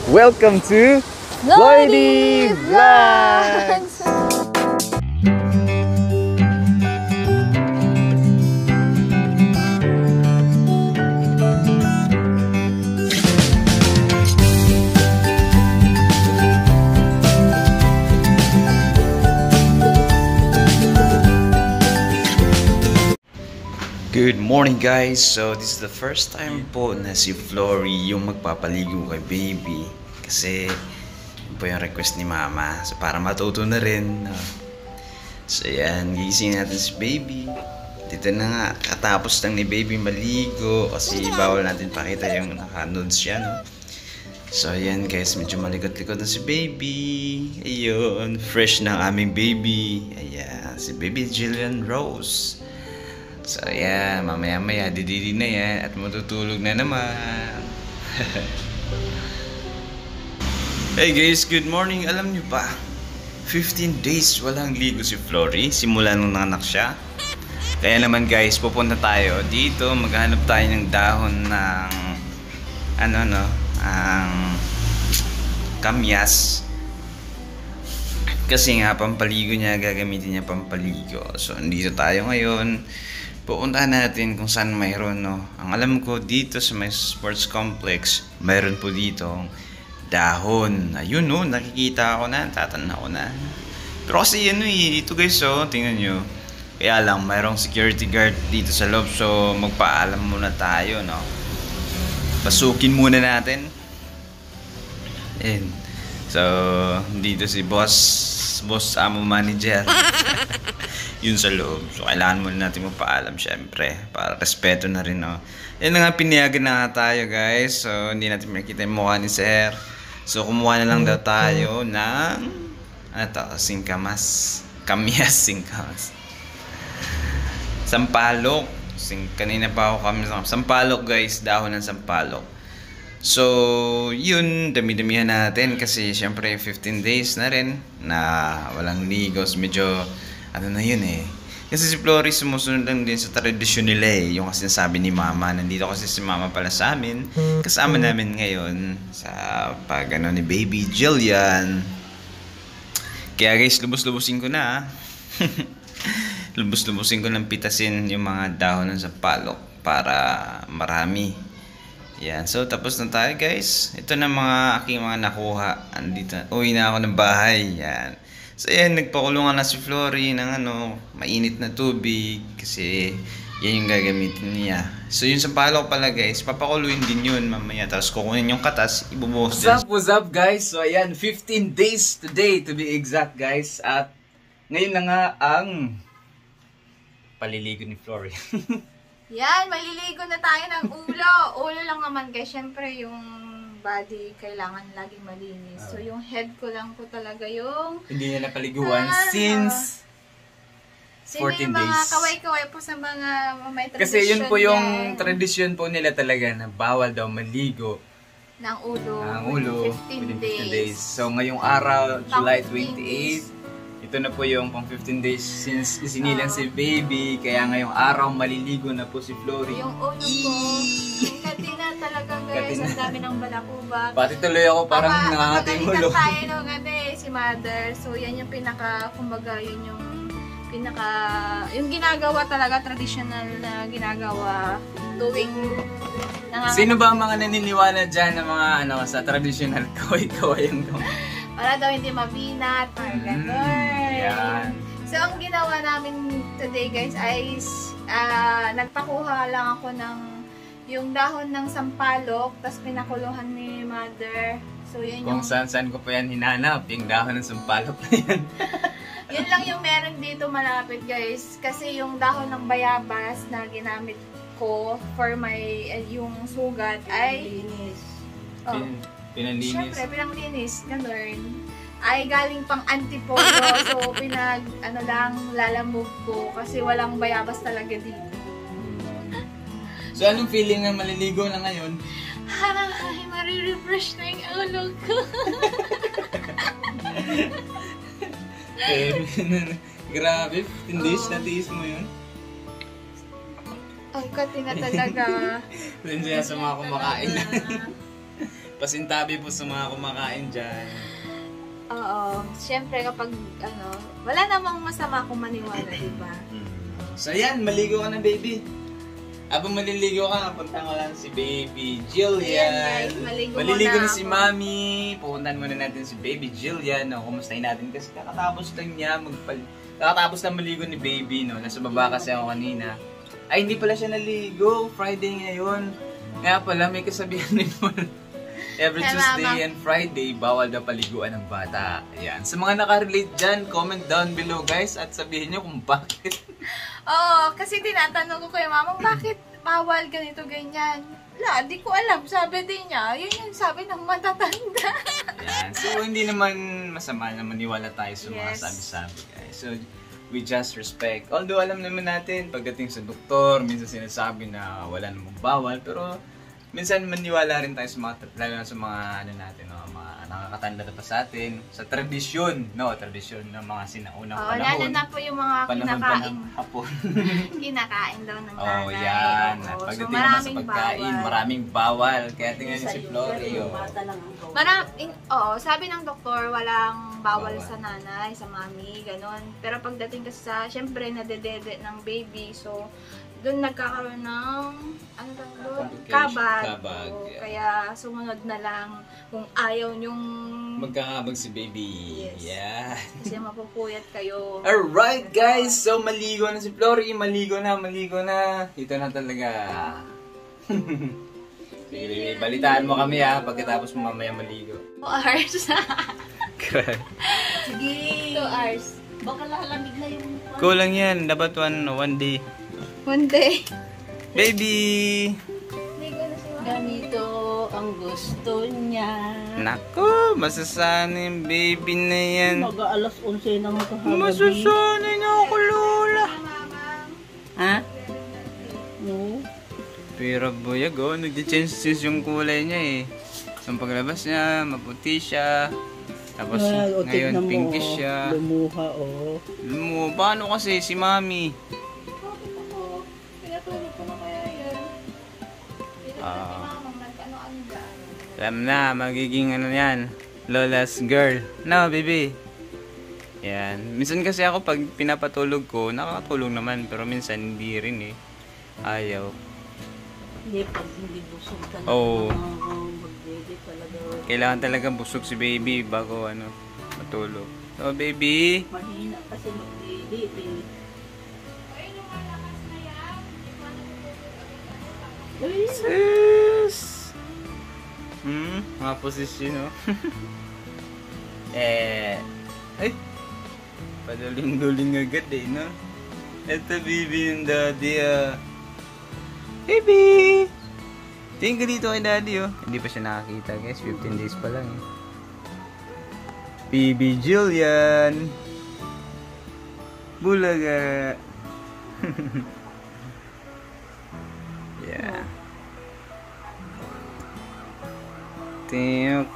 Welcome to Lloydie Vlogs! Good morning guys! So this is the first time po na si Flory yung magpapaligo kay baby. Kasi yun po yung request ni mama. So para matuto na rin. So yan, gising natin si baby. Dito na nga, katapos lang ni baby maligo. Kasi bawal natin pakita yung naka-nudes siya, no? So yan guys, medyo malikot-likot na si baby. Ayun, fresh na ang aming baby. Ayan, si baby Jillian Rose. So yeah, mamaya-maya dididi na yan at matutulog na naman. Hey guys, good morning. Alam niyo ba, 15 days walang ligo si Flory simula nung nanganak siya. Kaya naman guys, pupunta tayo dito, maghanap tayo ng dahon ng ang kamyas. Kasi nga pampaligo niya, gagamitin niya pampaligo. So andito tayo ngayon. Pupuntahan natin kung saan mayroon, no? Ang alam ko dito sa may sports complex, mayroon po dito dahon. Ayun, no? Nakikita ako na, tatanaw ko na. Pero kasi yun, dito guys, oh, tingnan nyo. Kaya lang, mayroong security guard dito sa loob, so magpaalam muna tayo, no? Pasukin muna natin. And, so, dito si boss amo manager. Yun sa loob. So, kailangan muna natin magpaalam syempre. Para respeto na rin, no? Yan na nga, pinayagan na nga tayo, guys. So, hindi natin makikita yung mukha ni sir. So, kumuha na lang daw tayo ng singkamas. Kamyas, singkamas. Sampalok. Kanina pa ako kami. Sampalok, guys. Dahon ng sampalok. So, yun. Dami-damihan natin. Kasi, syempre, 15 days na rin na walang ligos. Medyo ano na yun eh. Kasi si Flory sumusunod lang din sa tradisyon nila eh. Yung kasi sinasabi ni mama. Nandito kasi si mama pala sa amin. Kasama namin ngayon sa pag ni baby Jillian. Kaya guys, lubos-lubusin ko na. Lubos-lubusin ko ng pitasin yung mga dahon ng sampalok para marami. Yan. So tapos na tayo guys. Ito na mga aking mga nakuha. Andito. Uwi na ako ng bahay. Yan. So yan, nagpakulungan na si Flory ng mainit na tubig kasi yan yung gagamitin niya. So yung sampalok pala guys, papakuluin din yun mamaya. Tapos kukunin yung katas, ibubuhos din. What's up guys? So ayan, 15 days today to be exact guys. At ngayon na nga ang paliligo ni Flory. Yan, maliligo na tayo ng ulo. Ulo lang naman guys, syempre yung body kailangan laging malinis. So yung head ko lang po talaga yung hindi niya napaliguan since 14 days. Mga kaway-kaway po sa mga may tradisyon. Kasi yun po yung tradisyon po nila talaga na bawal daw maligo ng ulo. Ng ulo 15 days. So ngayong araw, July 28, ito na po yung pang 15 days since isinilang si baby. Kaya ngayong araw maliligo na po si Flory. Yung ulo ko, katina talaga guys. Ang dami ng balakubak. Pati tuloy ako parang nangangati yung ulo. Tayo nung si mother. So yan yung kumbaga yun yung yung ginagawa talaga, traditional na ginagawa tuwing Sino ba ang mga naniniwala dyan na mga sa traditional kaway-kaway yung para daw hindi mabinat, parang gano'n. Yan. So, ang ginawa namin today guys ay nagpakuha lang ako ng yung dahon ng sampalok, tapos pinakuluhan ni mother. So, yan kung saan ko pa yan hinanap, yung dahon ng sampalok na yan. Yun lang yung meron dito malapit guys. Kasi yung dahon ng bayabas na ginamit ko for my yung sugat ay pinanlinis. Siyempre, pinanglinis, gano'n. Ay galing pang antipolo. So, lalamove ko. Kasi walang bayabas talaga dito. So, anong feeling na maliligo na ngayon? Ay, marirefresh na yung ulo ko. Grabe, 15 days na tiis mo yun. Ang kati na talaga. Linsaya sa mga kumakain. Pasintabi po sa mga kumakain dyan. Oo. Siyempre kapag, wala namang masama kung maniwala, diba? So yan, maligo ka na baby. Habang maliligo ka, punta ko lang si baby Jillian. Ayan, guys, Maliligo muna na si ako. Mami. Pupuntahan muna natin si baby Jillian. No, kumustahin natin kasi kakatapos lang niya kakatapos lang maligo ni baby, no. Nasa baba kasi ako kanina. Ay, hindi pala siya naligo. Friday ngayon. Kaya pala, may kasabihan din mo. Every Kaya Tuesday mama. and Friday, bawal daw paliguan ng bata. Ayan. Sa mga nakarelate dyan, comment down below guys at sabihin nyo kung bakit. Oo, kasi tinatanong ko kay mama, bakit bawal ganito, ganyan? Wala, di ko alam. Sabi din niya, yun yung sabi ng matatanda. Ayan. So, hindi naman masama na maniwala tayo sa mga Yes. sabi-sabi guys. So, we just respect. Although, alam naman natin, pagdating sa doktor, minsan sinasabi na wala namang bawal. Pero, minsan maniwala rin tayo sa mga, lalo na sa mga, natin, no, mga nakakatanda na pa sa atin. Sa tradisyon, no? Tradisyon ng mga sinaunang Oo, panahon. lalo na po yung mga Panahon pa kinakain. ng hapon. Kinakain daw ng nanay. Oh, yan. At Oo, pagdating naman sa maraming pagkain, bawal. maraming bawal. Kaya tingnan niyo si Florio. Sabi ng doktor, walang bawal Bawal. sa nanay, sa mami, ganun. Pero pagdating kasi sa, syempre, nadedede ng baby, so, doon nagkakaroon ng, ano tawag doon? Complication. Kabag. Kabag, Oo, yeah. Kaya, sumunod na lang kung ayaw nyong, Magkakabag si baby. Yes. Yeah. kasi mapupuyat kayo. Alright guys, so maligo na si Flory, maligo na. Ito na talaga. Sige baby, balitaan mo kami pagkatapos mo mamaya maligo. 2 hours. Grabe. Sige. 2 hours. Baka lalamig na yung... Kulang yan. Dapat one day. One day. Baby! Ligo na si mama. Ganito ang gusto niya. Nako, masasanay yung baby na yan. Mag-aalas 11 na magkahagabi. Masasanay na ako, Lola. Mama. Ha? No? Pero buyag, nag-changes yung kulay niya eh. So paglabas niya, maputi siya. Tapos ngayon pinkish siya. Lumuha, Paano kasi si Mami? Bakit ako? Pinatulog ko na kaya yan. Ah. Mamang nag-ano-ano dyan. Alam na, magiging ano yan, Lola's girl. No, baby. Yan. Minsan kasi ako pag pinapatulog ko, nakakatulog naman. Pero minsan hindi rin eh. Ayaw. Hindi, pag hindi busog talaga. Oo. Magdede talaga. Kailangan talaga busog si baby bago matulog. So, baby. Mahina kasi magdede. Ay, lumalakas na yan. Sis! Mga posisyon, no? Ay! Padaling-duling agad eh, no? Eto, baby and daddy, Baby! Tingin ka dito kay daddy, oh. Hindi pa siya nakakita, guys. 15 days pa lang, eh. Baby Jillian! Bulaga! Yeah. Tiyok.